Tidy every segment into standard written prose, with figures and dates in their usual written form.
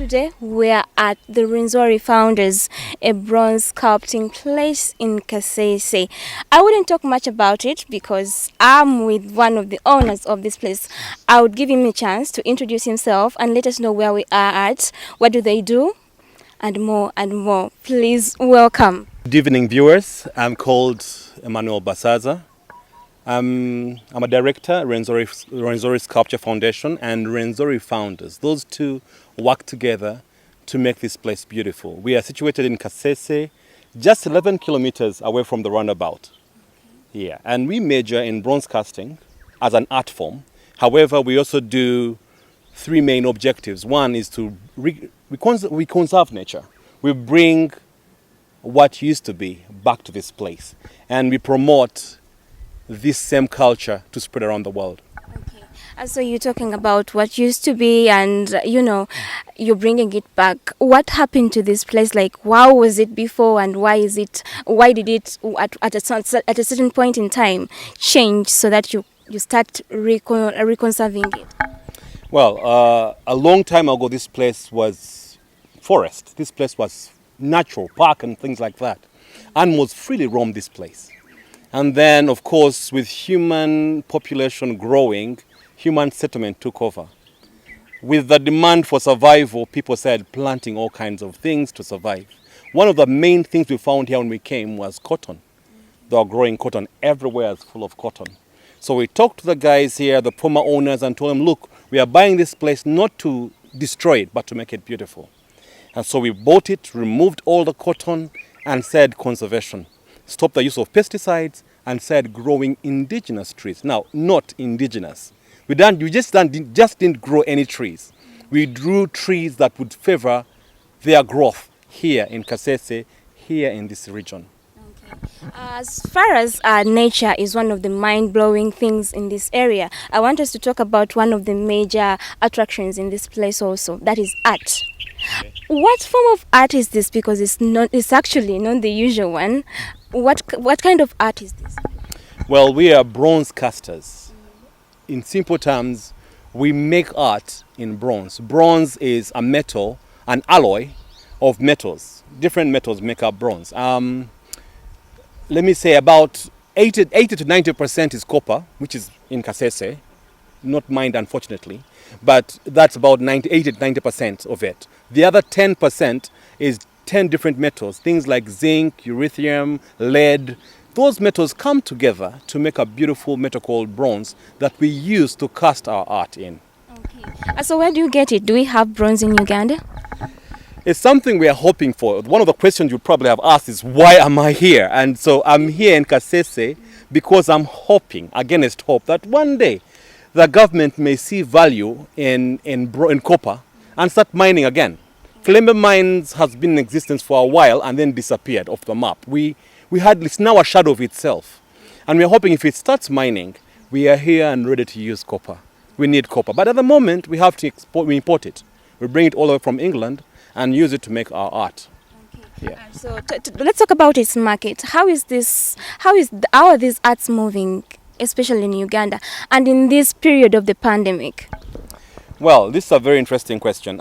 Today we are at the Rwenzori Founders, a bronze sculpting place in Kasese. I wouldn't talk much about it because I'm with one of the owners of this place. I would give him a chance to introduce himself and let us know where we are at, what do they do, and more and more. Please welcome. Good evening, viewers. I'm called Emmanuel Basaza. I'm a director, Rwenzori Sculpture Foundation and Rwenzori Founders. Those two work together to make this place beautiful. We are situated in Kasese, just 11 kilometers away from the roundabout. Yeah, and we major in bronze casting as an art form. However, we also do three main objectives. One is to we conserve nature. We bring what used to be back to this place, and we promote this same culture to spread around the world. Okay. So you're talking about what used to be and, you're bringing it back. What happened to this place? Like, how was it before and why did it at a certain point in time change so that you start reconserving it? Well, a long time ago, this place was forest. This place was natural park and things like that. Animals freely roamed this place. And then, of course, with human population growing, human settlement took over. With the demand for survival, people started planting all kinds of things to survive. One of the main things we found here when we came was cotton. They were growing cotton. Everywhere is full of cotton. So we talked to the guys here, the former owners, and told them, look, we are buying this place not to destroy it, but to make it beautiful. And so we bought it, removed all the cotton, and said conservation. Stop the use of pesticides, and said growing indigenous trees. Now, not indigenous. We just didn't grow any trees. We grew trees that would favor their growth here in Kasese, here in this region. Okay. As far as nature is one of the mind-blowing things in this area, I want us to talk about one of the major attractions in this place also, that is art. Okay. What form of art is this? Because it's actually not the usual one. What kind of art is this? Well, we are bronze casters. In simple terms, we make art in bronze. Bronze is a metal, an alloy of metals. Different metals make up bronze. Let me say about 80 to 90% is copper, which is in Kasese, not mined unfortunately, but that's about 80 to 90% of it. The other 10% is 10 different metals, things like zinc, erythrium, lead. Those metals come together to make a beautiful metal called bronze that we use to cast our art in. Okay. So where do you get it? Do we have bronze in Uganda? It's something we are hoping for. One of the questions you probably have asked is, why am I here? And so I'm here in Kasese because I'm hoping, against hope, that one day the government may see value in copper and start mining again. Kalembe Mines has been in existence for a while and then disappeared off the map. It's now a shadow of itself. And we're hoping if it starts mining, we are here and ready to use copper. We need copper. But at the moment, we have to import it. We bring it all the way from England and use it to make our art. Okay. Yeah. So let's talk about its market. How are these arts moving, especially in Uganda and in this period of the pandemic? Well, this is a very interesting question.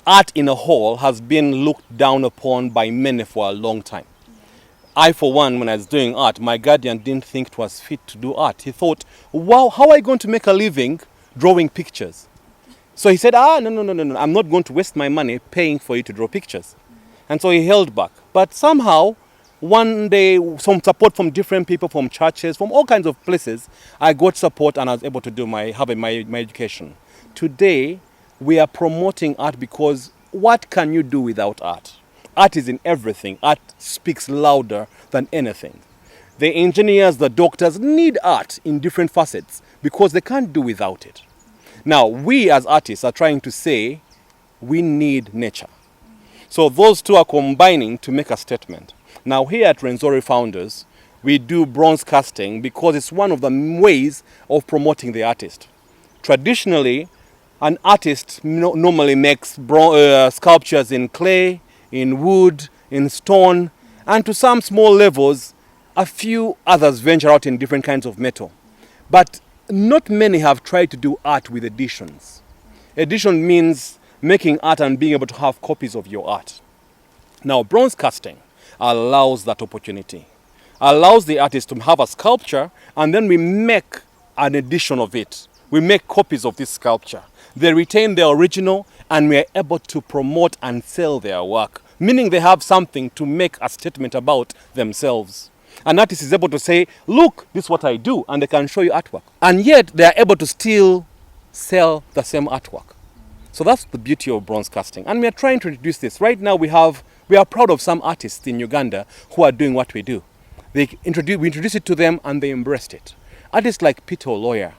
Art in a whole has been looked down upon by many for a long time. I, for one, when I was doing art, my guardian didn't think it was fit to do art. He thought, wow, how am I going to make a living drawing pictures? So he said, no, I'm not going to waste my money paying for you to draw pictures. And so he held back. But somehow, one day, some support from different people, from churches, from all kinds of places, I got support and I was able to have my education. Today, we are promoting art because what can you do without art? Art is in everything. Art speaks louder than anything. The engineers, the doctors need art in different facets because they can't do without it. Now, we as artists are trying to say we need nature. So those two are combining to make a statement. Now, here at Rwenzori Founders, we do bronze casting because it's one of the ways of promoting the artist. Traditionally, an artist normally makes sculptures in clay, in wood, in stone, and to some small levels, a few others venture out in different kinds of metal. But not many have tried to do art with additions. Addition means making art and being able to have copies of your art. Now, bronze casting allows that opportunity, allows the artist to have a sculpture, and then we make an edition of it. We make copies of this sculpture. They retain the original, and we are able to promote and sell their work, meaning they have something to make a statement about themselves. An artist is able to say, look, this is what I do, and they can show you artwork. And yet, they are able to still sell the same artwork. So that's the beauty of bronze casting. And we are trying to introduce this. Right now, we are proud of some artists in Uganda who are doing what we do. We introduced it to them, and they embraced it. Artists like Peter Lawyer,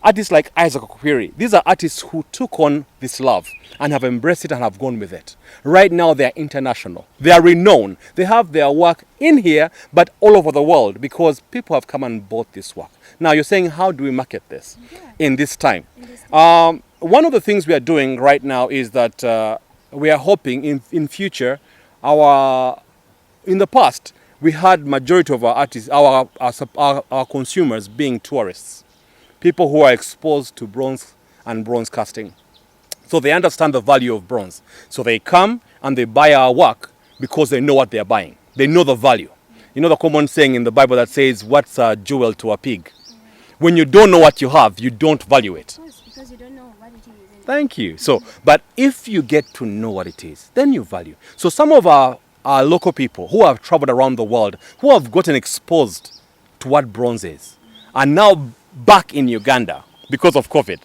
artists like Isaac Okwiri, these are artists who took on this love and have embraced it and have gone with it. Right now, they are international. They are renowned. They have their work in here, but all over the world, because people have come and bought this work. Now, you're saying, how do we market this in this time? One of the things we are doing right now is that we are hoping in future, in the past, we had majority of our artists, our consumers being tourists, people who are exposed to bronze and bronze casting. So they understand the value of bronze. So they come and they buy our work because they know what they are buying. They know the value. You know the common saying in the Bible that says, what's a jewel to a pig? When you don't know what you have, you don't value it. Because you don't know what it is. Thank you. So, but if you get to know what it is, then you value. So some of our local people who have traveled around the world, who have gotten exposed to what bronze is, are now back in Uganda because of COVID.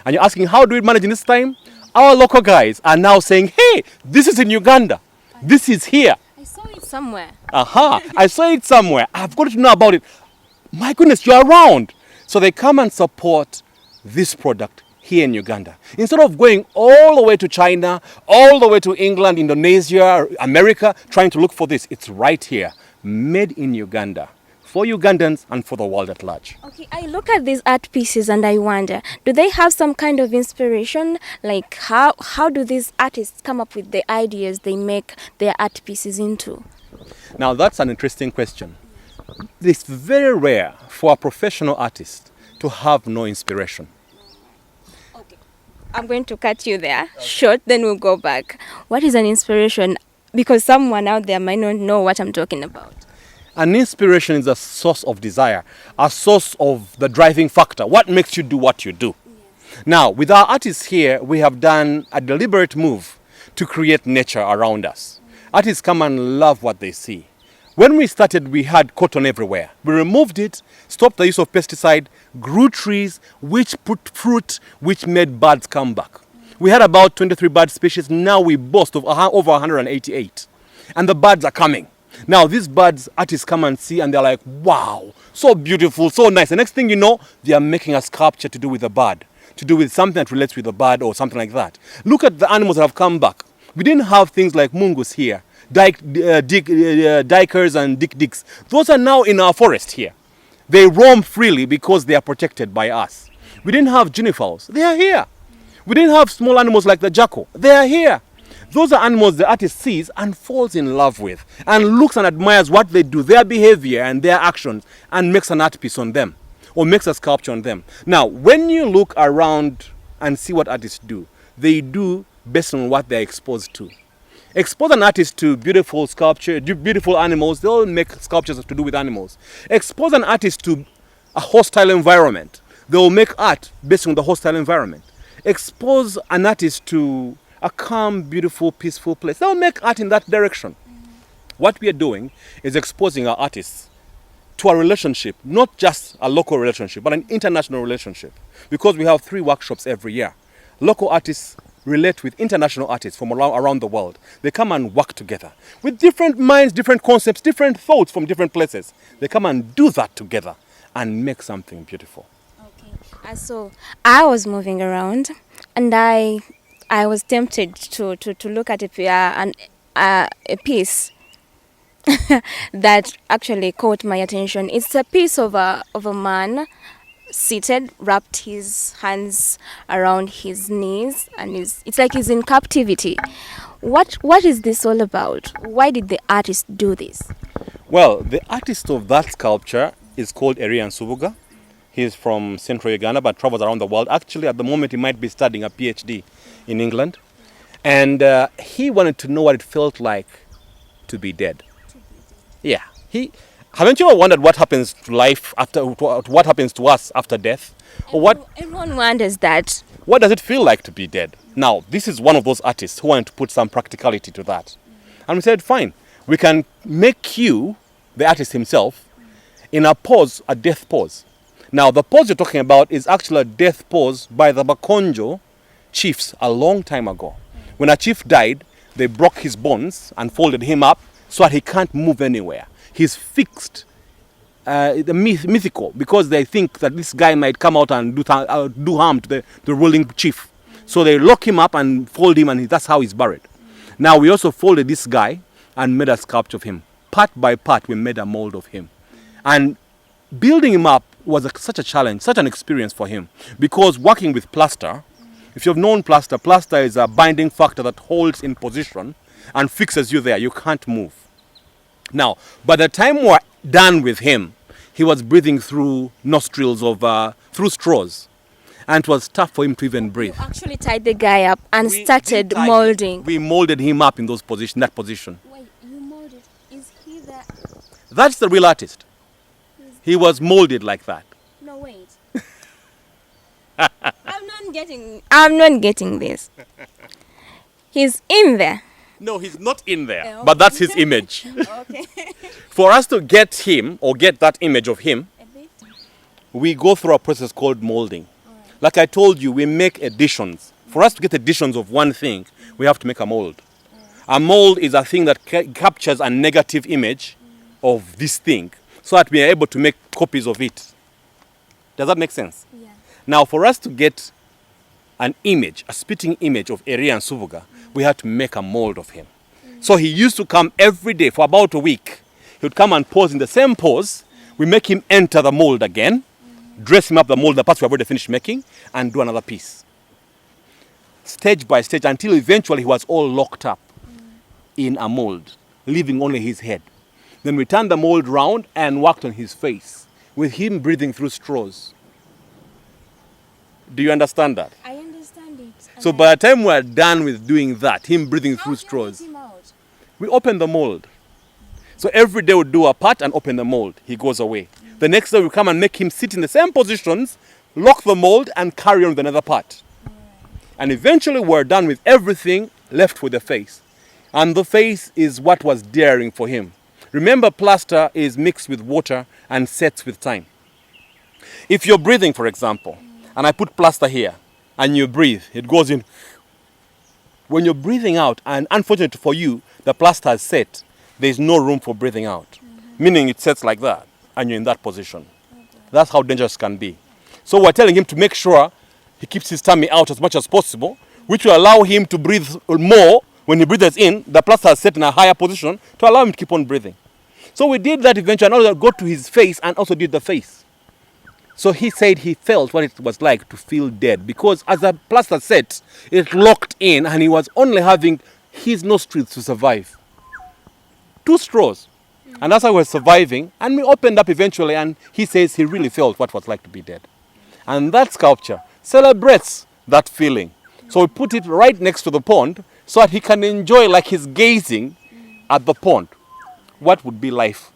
And you're asking, how do we manage in this time? Our local guys are now saying, hey, this is in Uganda. This is here. I saw it somewhere. I saw it somewhere. I've got to know about it. My goodness, you're around. So they come and support this product here in Uganda. Instead of going all the way to China, all the way to England, Indonesia, America, trying to look for this, it's right here, made in Uganda, for Ugandans and for the world at large. Okay, I look at these art pieces and I wonder, do they have some kind of inspiration? Like how do these artists come up with the ideas they make their art pieces into? Now that's an interesting question. It's very rare for a professional artist to have no inspiration. Okay, I'm going to cut you there short, then we'll go back. What is an inspiration? Because someone out there might not know what I'm talking about. An inspiration is a source of desire, a source of the driving factor. What makes you do what you do? Yes. Now, with our artists here, we have done a deliberate move to create nature around us. Artists come and love what they see. When we started, we had cotton everywhere. We removed it, stopped the use of pesticide, grew trees, which put fruit, which made birds come back. We had about 23 bird species. Now we boast of over 188. And the birds are coming. Now these birds, artists come and see and they're like, wow, so beautiful, so nice. The next thing you know, they are making a sculpture to do with the bird, to do with something that relates with the bird or something like that. Look at the animals that have come back. We didn't have things like mungus here, dikers and dik-diks. Those are now in our forest here. They roam freely because they are protected by us. We didn't have junipers. They are here. We didn't have small animals like the jackal. They are here. Those are animals the artist sees and falls in love with and looks and admires what they do, their behavior and their actions, and makes an art piece on them or makes a sculpture on them. Now, when you look around and see what artists do, they do based on what they're exposed to. Expose an artist to beautiful sculpture, beautiful animals, they'll make sculptures to do with animals. Expose an artist to a hostile environment, they'll make art based on the hostile environment. Expose an artist to a calm, beautiful, peaceful place, they'll make art in that direction. What we are doing is exposing our artists to a relationship, not just a local relationship, but an international relationship. Because we have 3 workshops every year. Local artists relate with international artists from around the world. They come and work together with different minds, different concepts, different thoughts from different places. They come and do that together and make something beautiful. Okay, so I was moving around and I was tempted to look at a piece that actually caught my attention. It's a piece of a man seated, wrapped his hands around his knees, and it's like he's in captivity. What is this all about? Why did the artist do this? Well, the artist of that sculpture is called Erian Subuga. He's from central Uganda but travels around the world. Actually, at the moment, he might be studying a PhD in England. And he wanted to know what it felt like to be dead. Yeah. Haven't you ever wondered what happens to life after, what happens to us after death? Or Everyone wonders that. what does it feel like to be dead? Now, this is one of those artists who wanted to put some practicality to that. And we said, fine, we can make you, the artist himself, in a pose, a death pose. Now, the pose you're talking about is actually a death pose by the Bakonjo chiefs a long time ago. When a chief died, they broke his bones and folded him up so that he can't move anywhere. He's fixed, mythical, because they think that this guy might come out and do harm to the ruling chief. So they lock him up and fold him, and that's how he's buried. Now, we also folded this guy and made a sculpture of him. Part by part, we made a mold of him. And building him up was such a challenge, such an experience for him. Because working with plaster, if you've known plaster, plaster is a binding factor that holds in position and fixes you there. You can't move. Now, by the time we're done with him, he was breathing through nostrils through straws. And it was tough for him to even breathe. You actually tied the guy up and We started didn't tie him. molding. We molded him up in that position. Wait, you molded? Is he the... That's the real artist. He was molded like that. No, wait. I'm not getting this. He's in there. No, he's not in there, okay. but that's his image. Okay. For us to get him, or get that image of him, A bit. we go through a process called molding. Like I told you, we make editions. For us to get editions of one thing, we have to make a mold. A mold is a thing that captures a negative image of this thing, so that we are able to make copies of it. Does that make sense? Yeah. Now, for us to get an image, a spitting image of Erian Suvuga, we had to make a mold of him. So he used to come every day for about a week. He would come and pose in the same pose. We make him enter the mold again, dress him up the mold, the parts we have already finished making, and do another piece. Stage by stage, until eventually he was all locked up in a mold, leaving only his head. Then we turned the mold round and worked on his face, with him breathing through straws. Do you understand that? I understand it. So by the time we're done with doing that, him breathing through straws, we open the mold. So every day we do a part and open the mold. He goes away. The next day we come and make him sit in the same positions, lock the mold, and carry on with another part. And eventually we're done with everything, left with the face. And the face is what was daring for him. Remember, plaster is mixed with water and sets with time. If you're breathing, for example, and I put plaster here, and you breathe, it goes in. When you're breathing out, and unfortunately for you, the plaster is set, there's no room for breathing out. Meaning it sets like that, and you're in that position. That's how dangerous it can be. So we're telling him to make sure he keeps his tummy out as much as possible, which will allow him to breathe more. When he breathes in, the plaster is set in a higher position to allow him to keep on breathing. So we did that eventually, and also got to his face and also did the face. So he said he felt what it was like to feel dead, because as the plaster set, it locked in and he was only having his nostrils to survive. 2 straws. And that's how he was surviving. And we opened up eventually, and he says he really felt what it was like to be dead. And that sculpture celebrates that feeling. So we put it right next to the pond so that he can enjoy, like he's gazing at the pond, what would be life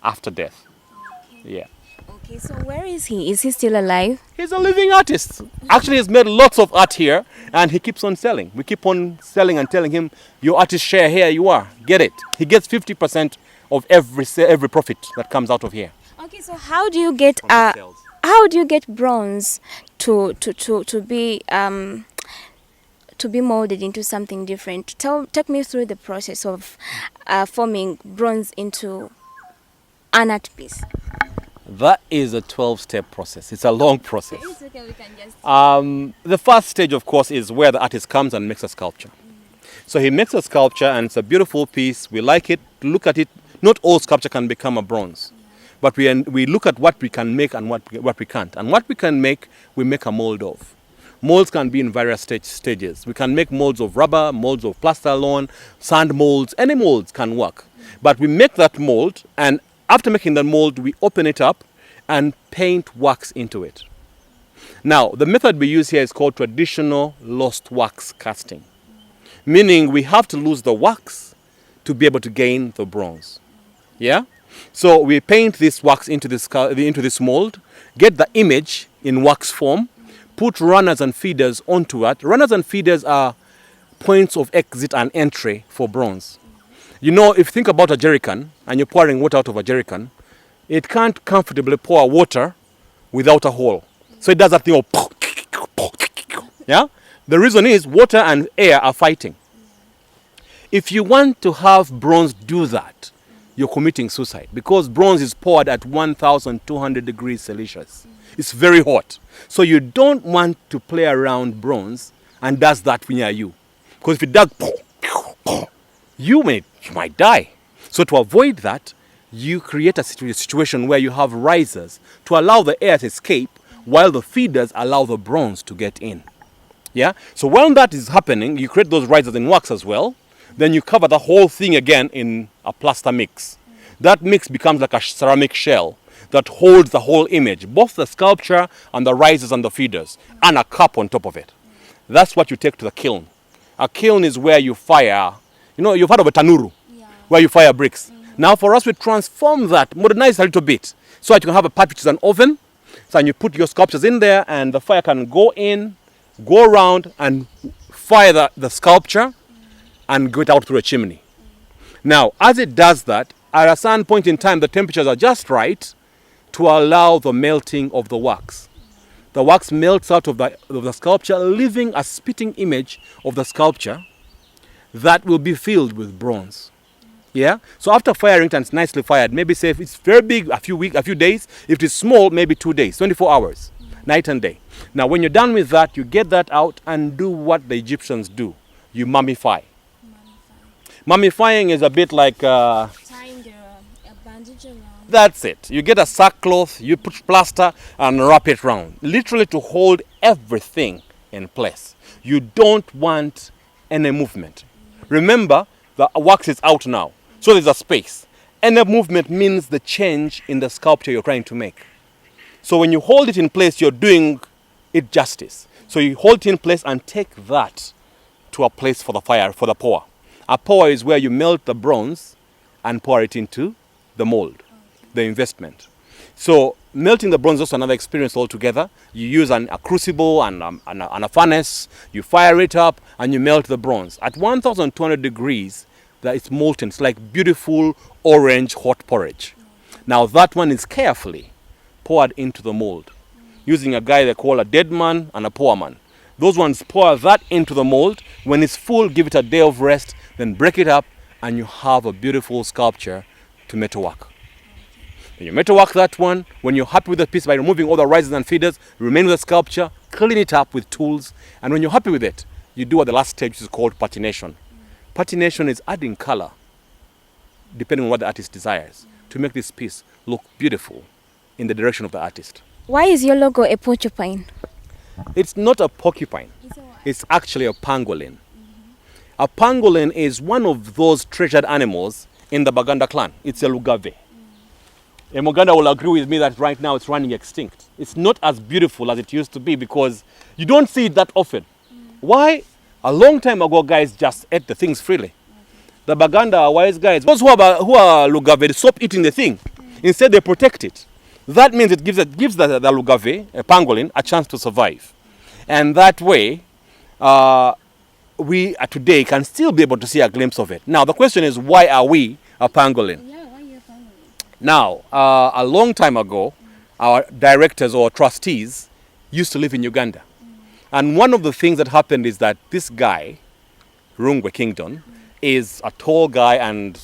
after death. Yeah. Okay, so where is he? Is he still alive? He's a living artist. Actually, he's made lots of art here, and he keeps on selling. We keep on selling and telling him, your artist share, here you are, get it. He gets 50% of every profit that comes out of here. Okay, so how do you get bronze to be molded into something different? Take me through the process of forming bronze into an art piece. That is a 12-step process. It's a long process. It's okay, we can just... The first stage, of course, is where the artist comes and makes a sculpture. So he makes a sculpture, and it's a beautiful piece. We like it, look at it. Not all sculpture can become a bronze. But we look at what we can make and what we can't. And what we can make, we make a mold of. Molds can be in various stages. We can make molds of rubber, molds of plaster alone, sand molds. Any molds can work. But we make that mold, and after making the mold, we open it up and paint wax into it. Now, the method we use here is called traditional lost wax casting. meaning we have to lose the wax to be able to gain the bronze. Yeah? So we paint this wax into this mold, get the image in wax form, put runners and feeders onto it. Runners and feeders are points of exit and entry for bronze. You know, if you think about a jerrycan and you're pouring water out of a jerrycan, it can't comfortably pour water without a hole. So it does that thing of yeah? The reason is water and air are fighting. If you want to have bronze do that, you're committing suicide, because bronze is poured at 1,200 degrees Celsius. It's very hot. So you don't want to play around bronze and does that near you. Because if it does, you might die. So to avoid that, you create a situation where you have risers to allow the air to escape while the feeders allow the bronze to get in. Yeah? So when that is happening, you create those risers in wax as well. Then you cover the whole thing again in a plaster mix. That mix becomes like a ceramic shell that holds the whole image, both the sculpture and the risers and the feeders, and a cup on top of it. That's what you take to the kiln. A kiln is where you fire, you know, you've heard of a tanuru, where you fire bricks. Now for us, we transform that, modernize a little bit, so that you can have a part which is an oven. So you put your sculptures in there and the fire can go in, go around and fire the sculpture and go it out through a chimney. Now, as it does that, at a certain point in time, the temperatures are just right to allow the melting of the wax. The wax melts out of the sculpture, leaving a spitting image of the sculpture that will be filled with bronze. Yeah? So after firing it and it's nicely fired, maybe say if it's very big, a few days. If it is small, maybe 2 days, 24 hours, night and day. Now, when you're done with that, you get that out and do what the Egyptians do. You mummify. Mummifying is a bit like... Tying a bandage around. That's it. You get a sackcloth, you put plaster and wrap it around. Literally to hold everything in place. You don't want any movement. Remember, the wax is out now. So there's a space. Any movement means the change in the sculpture you're trying to make. So when you hold it in place, you're doing it justice. So you hold it in place and take that to a place for the fire, for the pour. A pour is where you melt the bronze and pour it into the mold, the investment. So melting the bronze is also another experience altogether. You use a crucible and a furnace, you fire it up and you melt the bronze. At 1,200 degrees, it's molten. It's like beautiful orange hot porridge. Now that one is carefully poured into the mold using a guy they call a dead man and a poor man. Those ones pour that into the mold. When it's full, give it a day of rest, then break it up, and you have a beautiful sculpture to metalwork. When you metalwork that one, when you're happy with the piece, by removing all the risers and feeders, remain with the sculpture, clean it up with tools, and when you're happy with it, you do what the last stage is called patination. Patination is adding color, depending on what the artist desires, to make this piece look beautiful in the direction of the artist. Why is your logo a porcupine? It's not a porcupine. It's actually a pangolin. A pangolin is one of those treasured animals in the Baganda clan. It's a lugave. A Muganda will agree with me that right now it's running extinct. It's not as beautiful as it used to be because you don't see it that often. Why? A long time ago, guys just ate the things freely. The Baganda are wise guys. Those who are lugave, they stop eating the thing. Instead, they protect it. That means it gives the lugave, a pangolin, a chance to survive. And that way, we today can still be able to see a glimpse of it. Now, the question is, why are we a pangolin? Yeah, why are you a pangolin? Now, a long time ago, our directors or trustees used to live in Uganda. And one of the things that happened is that this guy, Rungwe Kingdom, is a tall guy and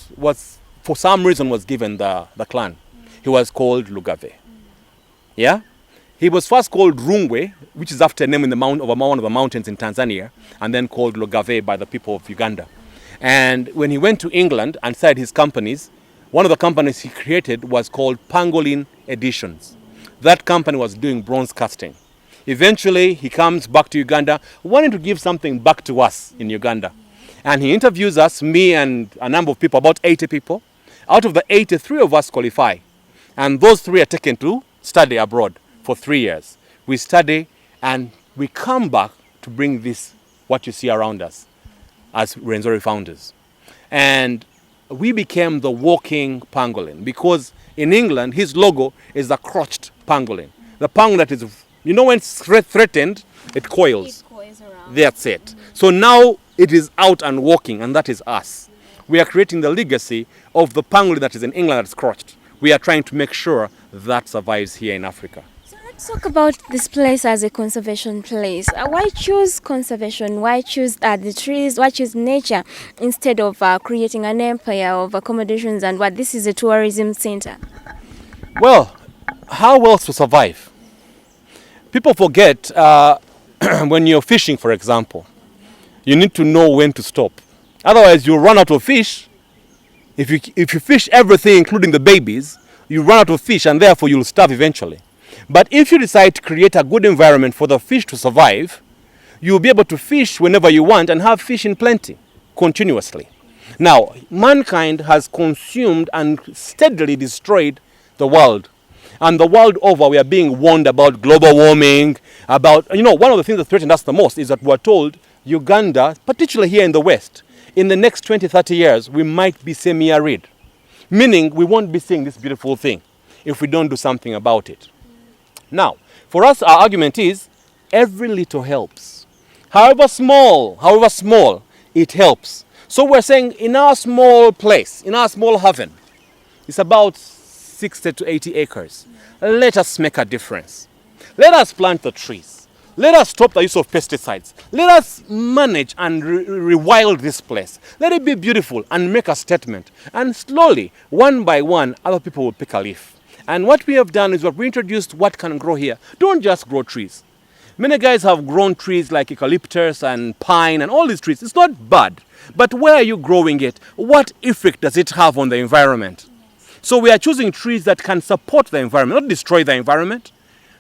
for some reason was given the clan. He was called Lugave. Yeah? He was first called Rungwe, which is after a name in one of the mountains in Tanzania, and then called Lugave by the people of Uganda. And when he went to England and started his companies, one of the companies he created was called Pangolin Editions. That company was doing bronze casting. Eventually, he comes back to Uganda, wanting to give something back to us in Uganda. And he interviews us, me and a number of people, about 80 people. Out of the 80, 3 of us qualify. And those 3 are taken to study abroad for 3 years. We study and we come back to bring this, what you see around us. as Rwenzori founders. And we became the walking pangolin because in England, his logo is a crotched pangolin. The pangolin that is, when it's threatened, it coils. It goes around. That's it. So now it is out and walking, and that is us. We are creating the legacy of the pangolin that is in England that's crotched. We are trying to make sure that survives here in Africa. So let's talk about this place as a conservation place. Why choose conservation? Why choose the trees? Why choose nature instead of creating an empire of accommodations and what this is a tourism center? Well, how else to survive? People forget when you're fishing, for example, you need to know when to stop. Otherwise, you'll run out of fish. If you fish everything, including the babies, you run out of fish and therefore you'll starve eventually. But if you decide to create a good environment for the fish to survive, you'll be able to fish whenever you want and have fish in plenty, continuously. Now, mankind has consumed and steadily destroyed the world. And the world over, we are being warned about global warming, about, one of the things that threatened us the most is that we're told Uganda, particularly here in the West, in the next 20, 30 years, we might be semi-arid. Meaning we won't be seeing this beautiful thing if we don't do something about it. Now, for us, our argument is every little helps. However small, it helps. So we're saying in our small place, in our small haven, it's about 60 to 80 acres. Let us make a difference. Let us plant the trees. Let us stop the use of pesticides. Let us manage and rewild this place. Let it be beautiful and make a statement. And slowly, one by one, other people will pick a leaf. And what we have done is we introduced what can grow here. Don't just grow trees. Many guys have grown trees like eucalyptus and pine and all these trees. It's not bad. But where are you growing it? What effect does it have on the environment? So we are choosing trees that can support the environment, not destroy the environment.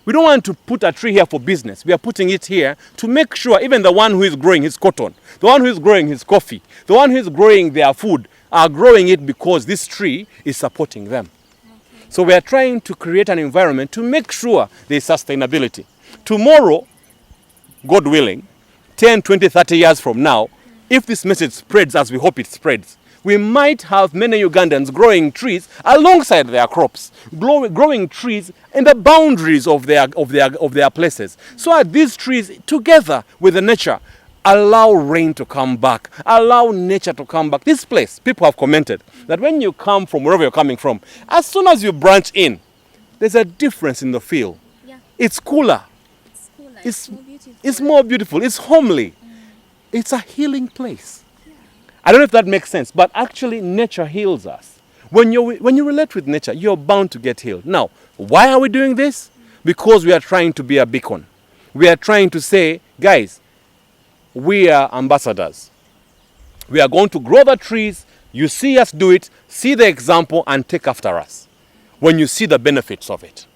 We don't want to put a tree here for business. We are putting it here to make sure even the one who is growing his cotton, the one who is growing his coffee, the one who is growing their food are growing it because this tree is supporting them. Okay. So we are trying to create an environment to make sure there is sustainability. Tomorrow, God willing, 10, 20, 30 years from now, if this message spreads as we hope it spreads, we might have many Ugandans growing trees alongside their crops, growing trees in the boundaries of their places. So that these trees, together with the nature, allow rain to come back, allow nature to come back. This place, people have commented that when you come from wherever you're coming from, as soon as you branch in, there's a difference in the feel. Yeah. It's cooler. It's more beautiful. It's homely. It's a healing place. I don't know if that makes sense, but actually nature heals us. When you relate with nature, you're bound to get healed. Now, why are we doing this? Because we are trying to be a beacon. We are trying to say, guys, we are ambassadors. We are going to grow the trees. You see us do it, see the example, and take after us when you see the benefits of it.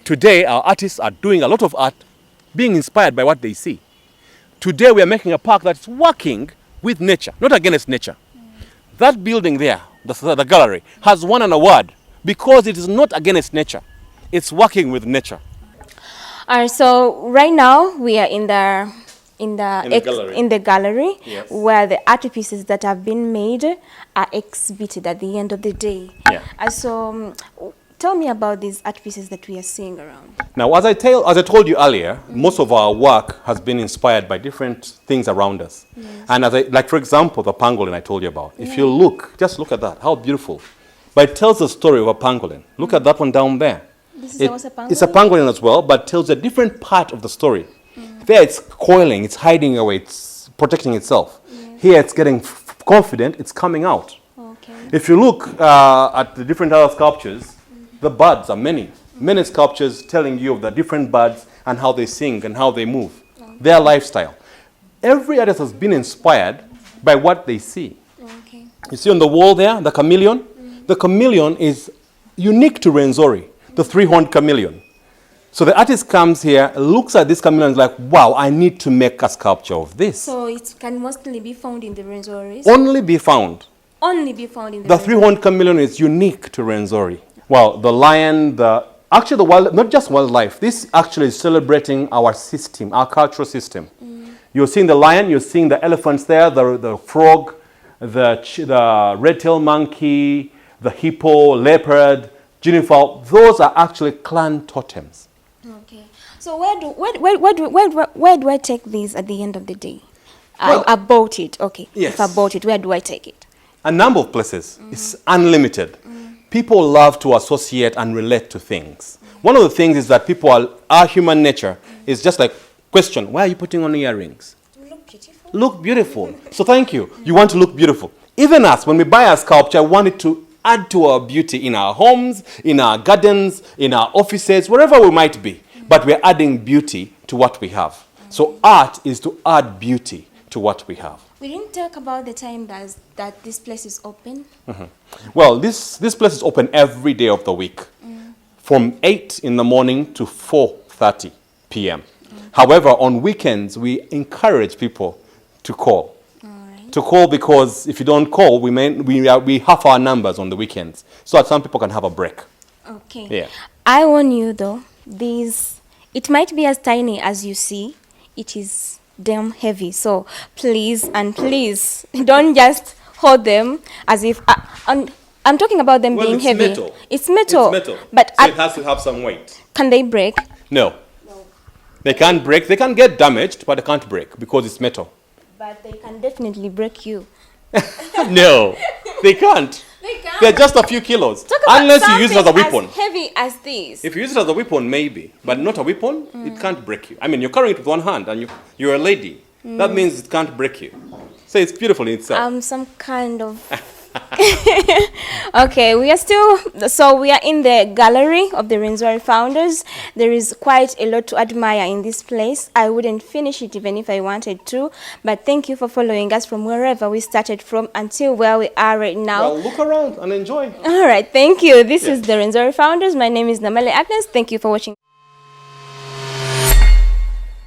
Today, our artists are doing a lot of art, being inspired by what they see. Today, we are making a park that's working with nature, not against nature. That building there, the gallery, has won an award because it is not against nature. It's working with nature. So right now we are in the gallery, yes, where the art pieces that have been made are exhibited at the end of the day. Yeah. So tell me about these art pieces that we are seeing around. Now, as I told you earlier, most of our work has been inspired by different things around us. Yes. And like for example, the pangolin I told you about. If you look, just look at that, how beautiful. But it tells the story of a pangolin. Look at that one down there. This is also a pangolin? It's a pangolin as well, but tells a different part of the story. There it's coiling, it's hiding away, it's protecting itself. Yes. Here it's getting confident, it's coming out. Okay. If you look at the different other sculptures, the birds are many sculptures telling you of the different birds and how they sing and how they move, their lifestyle. Every artist has been inspired by what they see. Okay. You see on the wall there, the chameleon? The chameleon is unique to Rwenzori, the three-horned chameleon. So the artist comes here, looks at this chameleon and is like, wow, I need to make a sculpture of this. So it can mostly be found in the Rwenzori? Only be found. Only be found in the The three-horned chameleon is unique to Rwenzori. Well, the lion, actually the wild, not just wildlife, this actually is celebrating our system, our cultural system. You're seeing the lion, you're seeing the elephants there, the frog, the red-tailed monkey, the hippo, leopard, guinea fowl. Those are actually clan totems. Okay. So where do I take these at the end of the day? Well, I bought it. Okay. Yes. If I bought it, where do I take it? A number of places. It's unlimited. People love to associate and relate to things. One of the things is that our human nature is just like, question, why are you putting on earrings? Look beautiful. Look beautiful. So thank you. You want to look beautiful. Even us, when we buy a sculpture, we want it to add to our beauty in our homes, in our gardens, in our offices, wherever we might be. But we're adding beauty to what we have. So art is to add beauty to what we have. We didn't talk about the time that this place is open. Well, this place is open every day of the week, from 8 in the morning to 4:30 p.m. However, on weekends, we encourage people to call. Alright. To call, because if you don't call, we have our numbers on the weekends, so that some people can have a break. Okay. Yeah. I warn you though, it might be as tiny as you see. It is damn heavy. So please don't just hold them as if I'm talking about them being heavy. Metal. It's metal. It's metal. But So it has to have some weight. can they break? No. They can't break. They can get damaged, but they can't break because it's metal. But they can definitely break you. No, they can't. They can't. They're just a few kilos. Talk about Unless you use it as a something weapon. as heavy as this. If you use it as a weapon, maybe. But not a weapon, it can't break you. I mean, you're carrying it with one hand and you're a lady. That means it can't break you. So it's beautiful in itself. Some kind of okay, we are in the gallery of the Rwenzori founders. There is quite a lot to admire in this place. I wouldn't finish it even if I wanted to, but thank you for following us from wherever we started from until where we are right now. Well, look around and enjoy. All right, thank you. This is the Rwenzori founders. My name is Namale Agnes. Thank you for watching.